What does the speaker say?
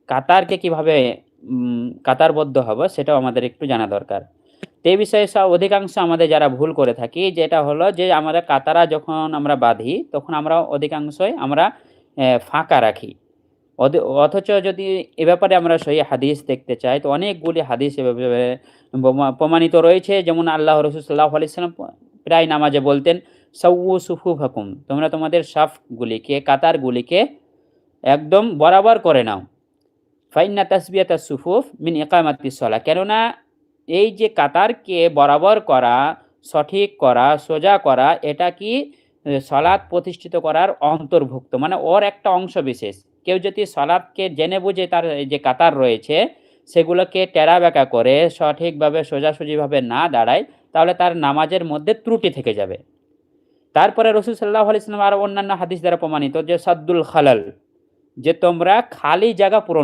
কাতারকে কিভাবে কাতারবদ্ধ হব সেটাও আমাদের একটু জানা দরকার। তো এই বিষয়ে অধিকাংশ আমাদের যারা ভুল করে থাকি যেটা হলো যে আমরা কাতারা যখন আমরা বাঁধি তখন আমরা অধিকাংশই আমরা ফাঁকা রাখি। অথচ যদি এ ব্যাপারে আমরা সহিহ হাদিস দেখতে চাই তো অনেকগুলি হাদিস এভাবে প্রমাণিত রয়েছে। যেমন আল্লাহ রাসূল সাল্লাল্লাহু আলাইহি ওয়াসাল্লাম প্রায় নামাজে বলতেন, "সাউয়্যু সুফুফাকুম" তোমরা তোমাদের সাফগুলিকে কাতারগুলিকে একদম বরাবর করে নাও। ফাইন্না তাসবিয়াতাস সুফুফ মিন ইকামাতিস সালাহ। কেননা এই যে কাতারকে বরাবর করা, সঠিক করা, সোজা করা এটা কি সালাত প্রতিষ্ঠিত করার অন্তর্ভুক্ত। মানে ওর একটা অংশ বিশেষ। কেউ যদি সালাতকে জেনে বুঝে তার এই যে কাতার রয়েছে সেগুলোকে টেরা-বেঁকা করে সঠিকভাবে সোজাসুজিভাবে না দাঁড়ায় তাহলে তার নামাজের মধ্যে ত্রুটি থেকে যাবে। তারপরে রাসূল সাল্লাল্লাহু আলাইহি ওয়াসাল্লাম আরো অন্যান্য হাদিস দ্বারা প্রমাণিত যে সাদ্দুল খালাল, যে তোমরা খালি জায়গা পূরণ